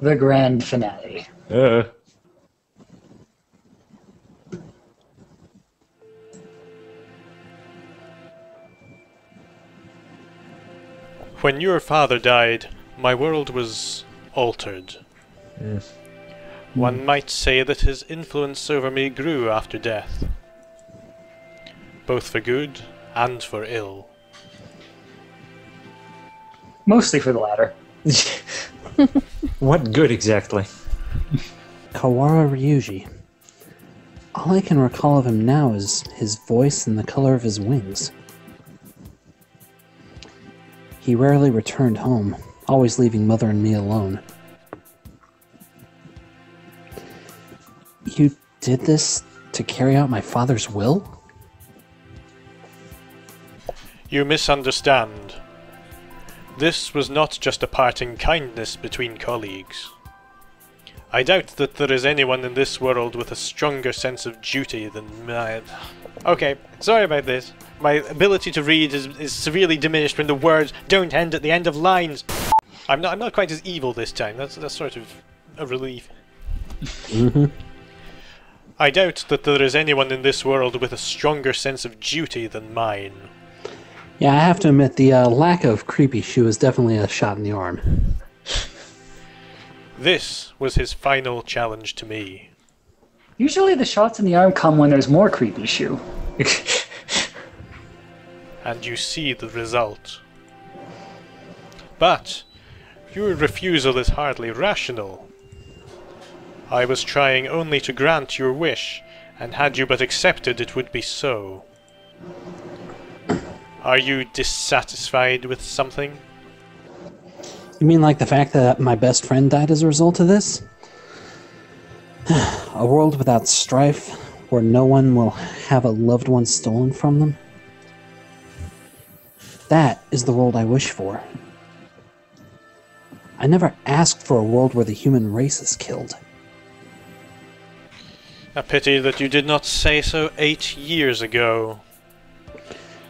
The grand finale. When your father died, my world was altered. Yes. One might say that his influence over me grew after death. Both for good and for ill. Mostly for the latter. What good exactly? Kawara Ryuji. All I can recall of him now is his voice and the color of his wings. He rarely returned home, always leaving Mother and me alone. You did this to carry out my father's will? You misunderstand. This was not just a parting kindness between colleagues. I doubt that there is anyone in this world with a stronger sense of duty than mine. Okay, sorry about this. My ability to read is severely diminished when the words don't end at the end of lines. I'm not quite as evil this time. That's sort of a relief. I doubt that there is anyone in this world with a stronger sense of duty than mine. Yeah, I have to admit, the lack of creepy Shuu is definitely a shot in the arm. This was his final challenge to me. Usually the shots in the arm come when there's more creepy Shuu. And you see the result. But your refusal is hardly rational. I was trying only to grant your wish, and had you but accepted, it would be so. Are you dissatisfied with something? You mean like the fact that my best friend died as a result of this? A world without strife, where no one will have a loved one stolen from them? That is the world I wish for. I never asked for a world where the human race is killed. A pity that you did not say so 8 years ago.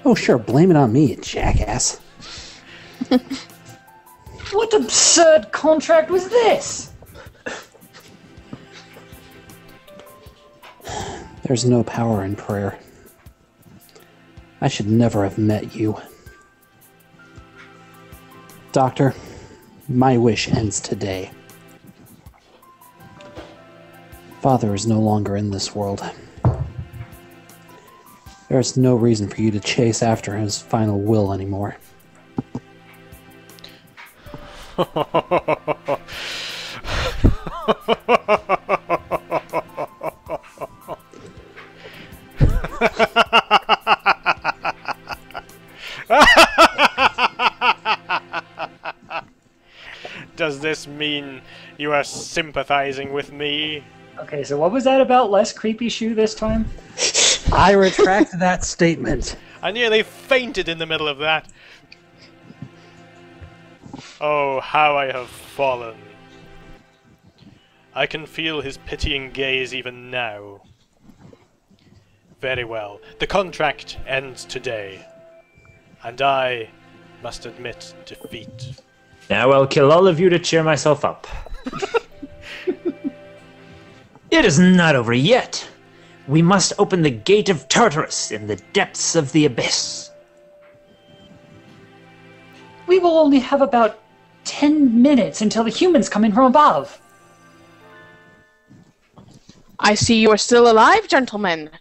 Oh sure, blame it on me, you jackass. What absurd contract was this? There's no power in prayer. I should never have met you. Doctor, my wish ends today. Father is no longer in this world. There is no reason for you to chase after his final will anymore. Does this mean you are sympathizing with me? Okay, so what was that about less creepy Shuu this time? I retract that statement. I nearly fainted in the middle of that. Oh, how I have fallen. I can feel his pitying gaze even now. Very well. The contract ends today. And I must admit defeat. Now I'll kill all of you to cheer myself up. It is not over yet. We must open the gate of Tartarus in the depths of the abyss. We will only have about 10 minutes until the humans come in from above. I see you are still alive, gentlemen.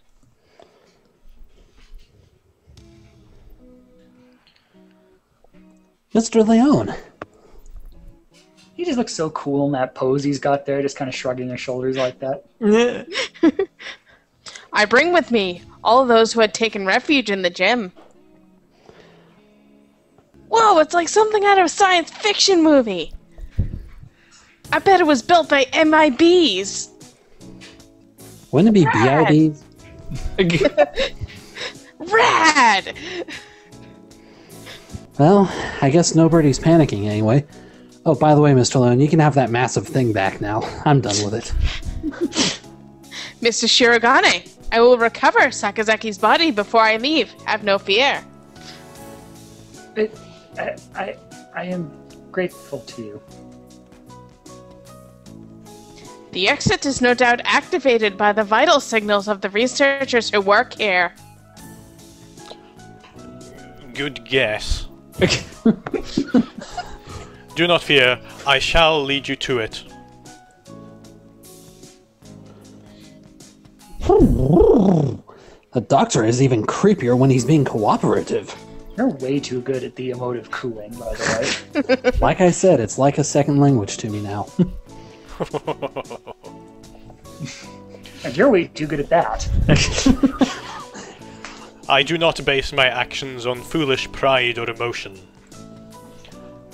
Mr. Leone. He just looks so cool in that pose he's got there, just kind of shrugging his shoulders like that. I bring with me all of those who had taken refuge in the gym. Whoa, it's like something out of a science fiction movie. I bet it was built by MIBs. Wouldn't it be BIBs? Rad! Well, I guess nobody's panicking anyway. Oh, by the way, Mr. Leone, you can have that massive thing back now. I'm done with it. Mr. Shirogane, I will recover Sakazaki's body before I leave. Have no fear. I am grateful to you. The exit is no doubt activated by the vital signals of the researchers who work here. Good guess. Do not fear, I shall lead you to it. The doctor is even creepier when he's being cooperative. You're way too good at the emotive cooing, by the way. Like I said, it's like a second language to me now. And you're way too good at that. I do not base my actions on foolish pride or emotion.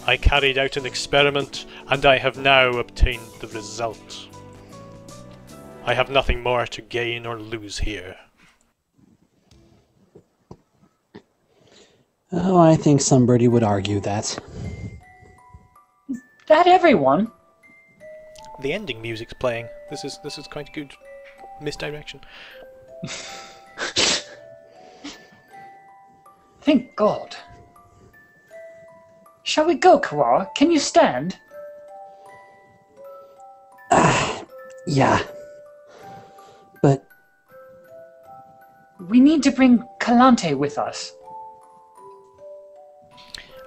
I carried out an experiment, and I have now obtained the result. I have nothing more to gain or lose here. Oh, I think somebody would argue that. That everyone? The ending music's playing. This is quite good misdirection. Thank God. Shall we go, Kawara? Can you stand? Yeah. But We need to bring Kalante with us.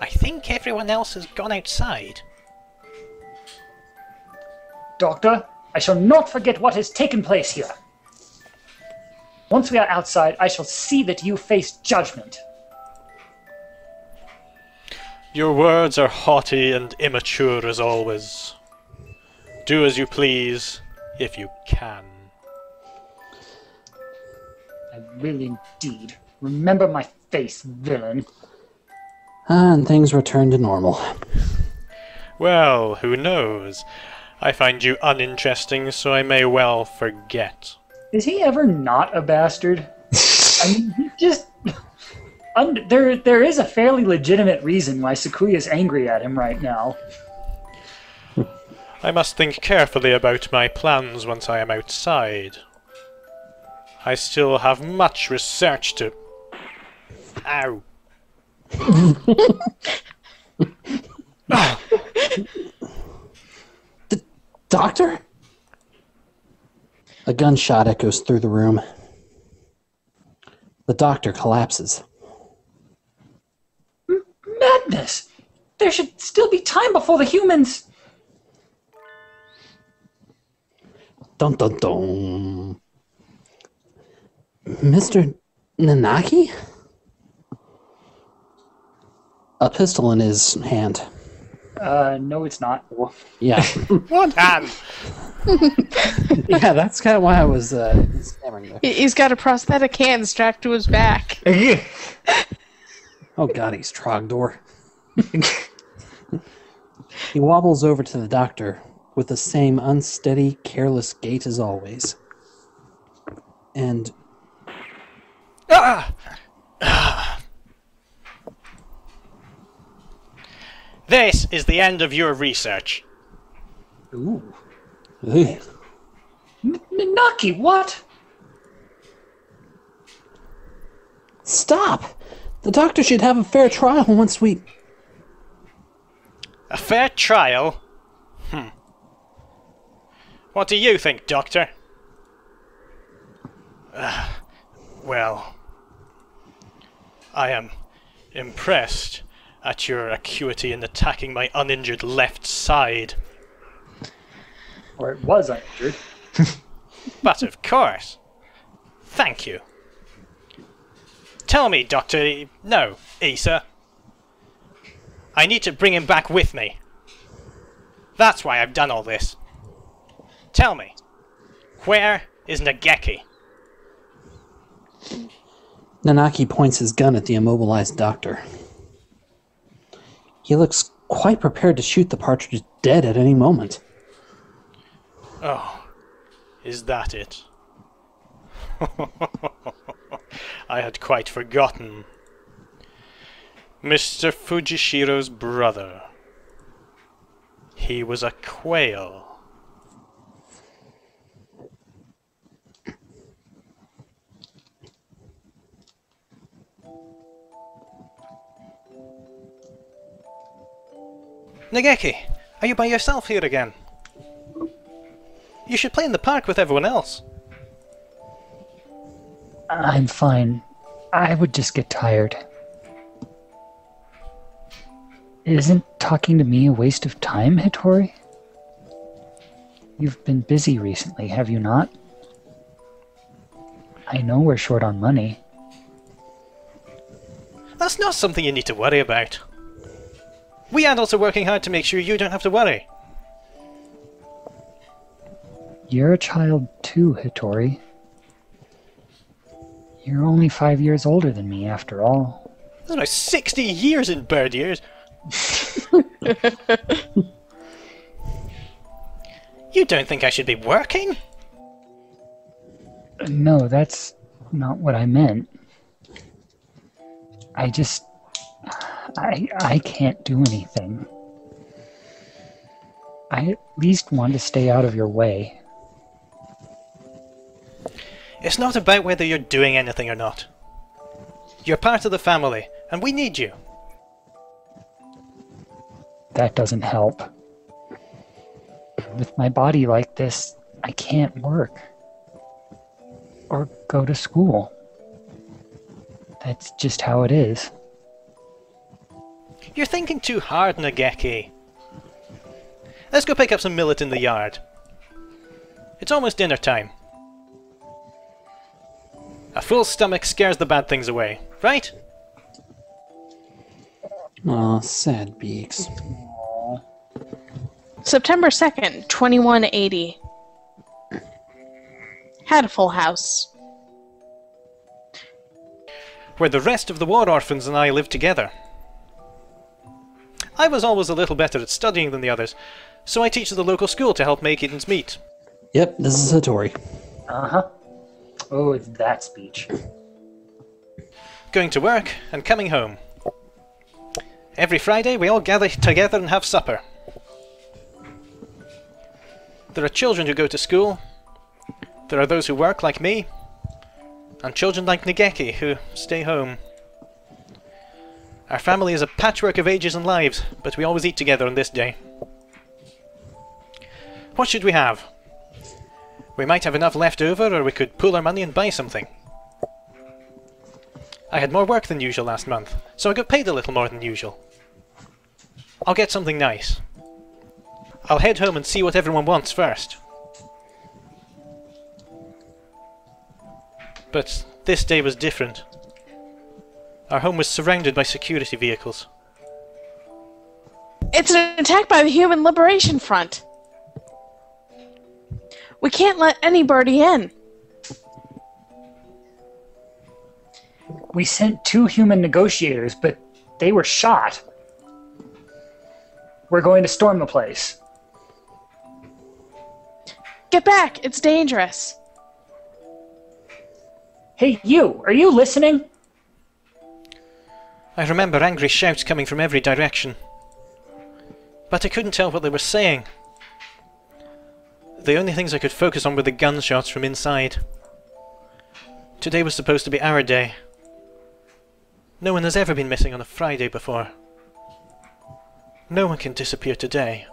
I think everyone else has gone outside. Doctor, I shall not forget what has taken place here. Once we are outside, I shall see that you face judgment. Your words are haughty and immature as always. Do as you please, if you can. I will indeed. Remember my face, villain. and things return to normal. Well, who knows? I find you uninteresting, so I may well forget. Is he ever not a bastard? I mean, he just... there is a fairly legitimate reason why Sakuya's angry at him right now. I must think carefully about my plans once I am outside. I still have much research to... Ow. Doctor? A gunshot echoes through the room. The doctor collapses. Madness! There should still be time before the humans... Dun dun dun. Mr. Nanaki? A pistol in his hand. No it's not. Yeah. What hand? Yeah, that's kind of why I was stammering there. He's got a prosthetic hand strapped to his back. Oh god, he's Trogdor. He wobbles over to the doctor with the same unsteady, careless gait as always. And... This is the end of your research. Ooh. Ugh. Nanaki, what? Stop! The doctor should have a fair trial once we... A fair trial? What do you think, Doctor? Well, I am impressed at your acuity in attacking my uninjured left side. Or it was uninjured. But of course. Thank you. Tell me, Doctor... No, Issa. I need to bring him back with me. That's why I've done all this. Tell me, where is Nageki? Nanaki points his gun at the immobilized doctor. He looks quite prepared to shoot the partridge dead at any moment. Oh, is that it? I had quite forgotten. Mr. Fujishiro's brother. He was a quail. Nageki, are you by yourself here again? You should play in the park with everyone else. I'm fine. I would just get tired. Isn't talking to me a waste of time, Hitori? You've been busy recently, have you not? I know we're short on money. That's not something you need to worry about. We adults are working hard to make sure you don't have to worry. You're a child too, Hitori. You're only 5 years older than me, after all. That's about 60 years in bird years. You don't think I should be working? No, that's not what I meant. I can't do anything. I at least want to stay out of your way. It's not about whether you're doing anything or not. You're part of the family, and we need you. That doesn't help. With my body like this, I can't work. Or go to school. That's just how it is. You're thinking too hard, Nageki. Let's go pick up some millet in the yard. It's almost dinner time. A full stomach scares the bad things away, right? Aw, sad beaks. September 2nd, 2180. Hatoful House. Where the rest of the war orphans and I live together. I was always a little better at studying than the others, so I teach at the local school to help make ends meet. Yep, this is Hattori. Uh-huh. Oh, it's that speech. Going to work and coming home. Every Friday we all gather together and have supper. There are children who go to school. There are those who work like me. And children like Nageki who stay home. Our family is a patchwork of ages and lives, but we always eat together on this day. What should we have? We might have enough left over, or we could pool our money and buy something. I had more work than usual last month, so I got paid a little more than usual. I'll get something nice. I'll head home and see what everyone wants first. But this day was different. Our home was surrounded by security vehicles. It's an attack by the Human Liberation Front. We can't let anybody in. We sent 2 human negotiators, but they were shot. We're going to storm the place. Get back! It's dangerous. Hey, you! Are you listening? I remember angry shouts coming from every direction. But I couldn't tell what they were saying. The only things I could focus on were the gunshots from inside. Today was supposed to be our day. No one has ever been missing on a Friday before. No one can disappear today.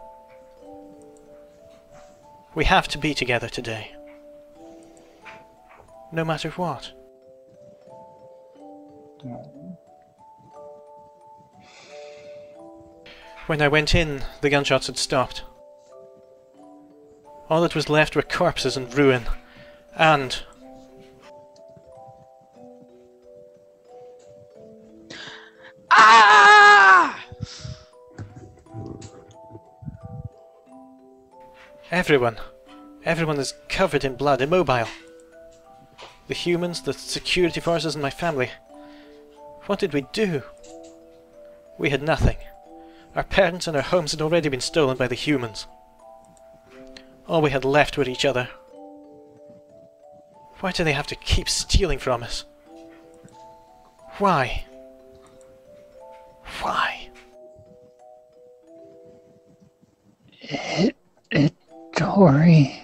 We have to be together today. No matter what. When I went in, the gunshots had stopped. All that was left were corpses and ruin, and... Ah! Everyone is covered in blood, immobile. The humans, the security forces, and my family. What did we do? We had nothing. Our parents and our homes had already been stolen by the humans. All we had left were each other. Why do they have to keep stealing from us? Why? Why? Hitori.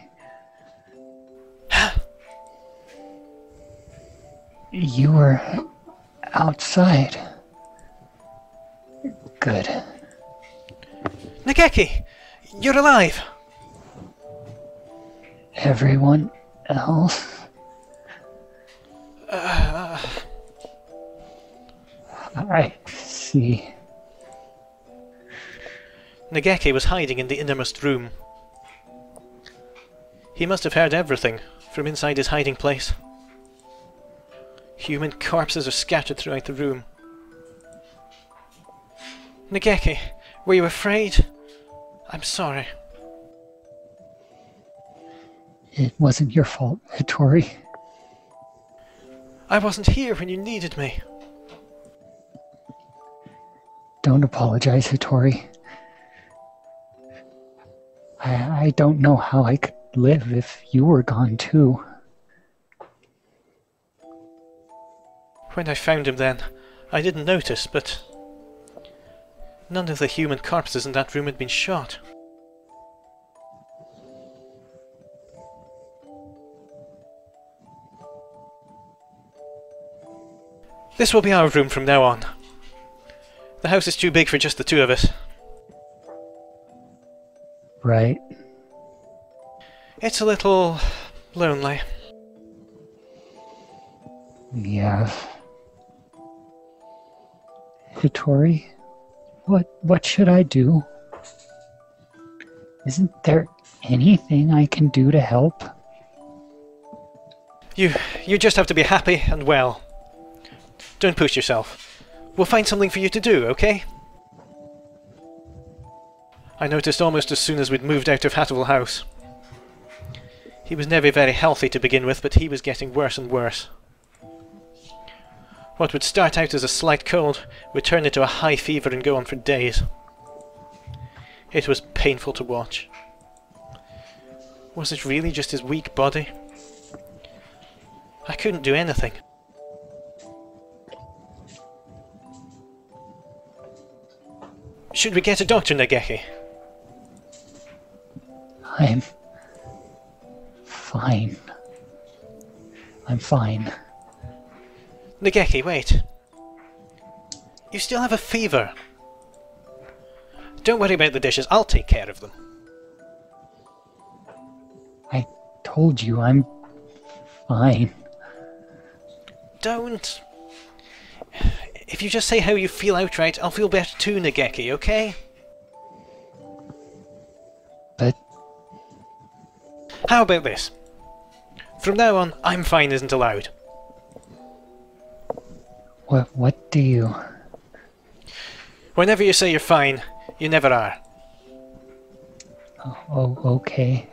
You were outside. Good. Nageki! You're alive! everyone else? I see. Nageki was hiding in the innermost room. He must have heard everything from inside his hiding place. Human corpses are scattered throughout the room. Nageki, were you afraid? I'm sorry. It wasn't your fault, Hattori. I wasn't here when you needed me. Don't apologize, Hattori. I don't know how I could live if you were gone too. When I found him then, I didn't notice, but none of the human corpses in that room had been shot. This will be our room from now on. The house is too big for just the two of us. Right. It's a little lonely. Yeah. Hattori, what should I do? Isn't there anything I can do to help? You just have to be happy and well. Don't push yourself. We'll find something for you to do, okay? I noticed almost as soon as we'd moved out of Hatoful House. He was never very healthy to begin with, but he was getting worse and worse. What would start out as a slight cold would turn into a high fever and go on for days. It was painful to watch. Was it really just his weak body? I couldn't do anything. Should we get a doctor, Nageki? I'm fine. I'm fine. Nageki, wait. You still have a fever. Don't worry about the dishes, I'll take care of them. I told you I'm fine. Don't. If you just say how you feel outright, I'll feel better too, Nageki, okay? But how about this? From now on, I'm fine isn't allowed. what do you... Whenever you say you're fine, you never are. Oh, okay.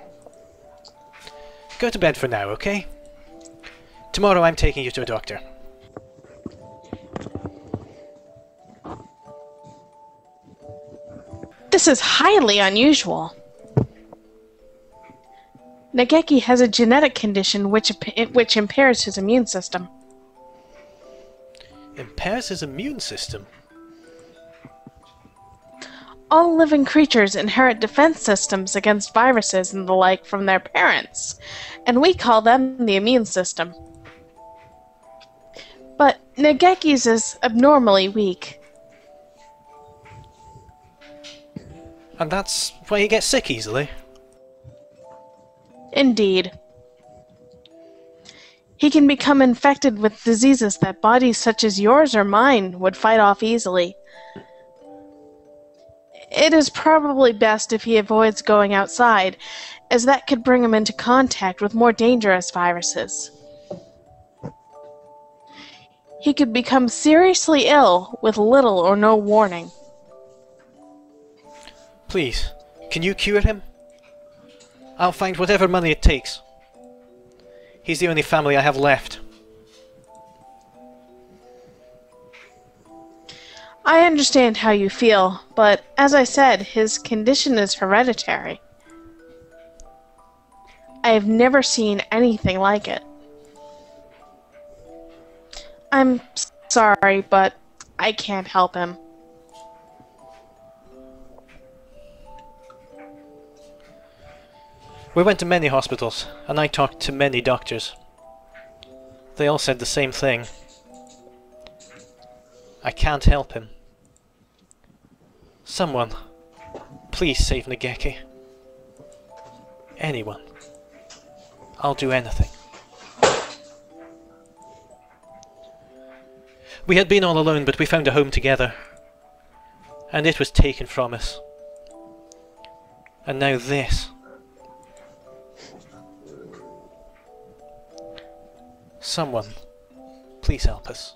Go to bed for now, okay? Tomorrow I'm taking you to a doctor. This is highly unusual. Nageki has a genetic condition which impairs his immune system. Impairs his immune system? All living creatures inherit defense systems against viruses and the like from their parents, and we call them the immune system. But Nageki's is abnormally weak. And that's why you get sick easily? Indeed. He can become infected with diseases that bodies such as yours or mine would fight off easily. It is probably best if he avoids going outside, as that could bring him into contact with more dangerous viruses. He could become seriously ill with little or no warning. Please, can you cure him? I'll find whatever money it takes. He's the only family I have left. I understand how you feel, but as I said, his condition is hereditary. I have never seen anything like it. I'm sorry, but I can't help him. We went to many hospitals, and I talked to many doctors. They all said the same thing. I can't help him. Someone, please save Nageki. Anyone. I'll do anything. We had been all alone, but we found a home together. And it was taken from us. And now this. Someone, please help us.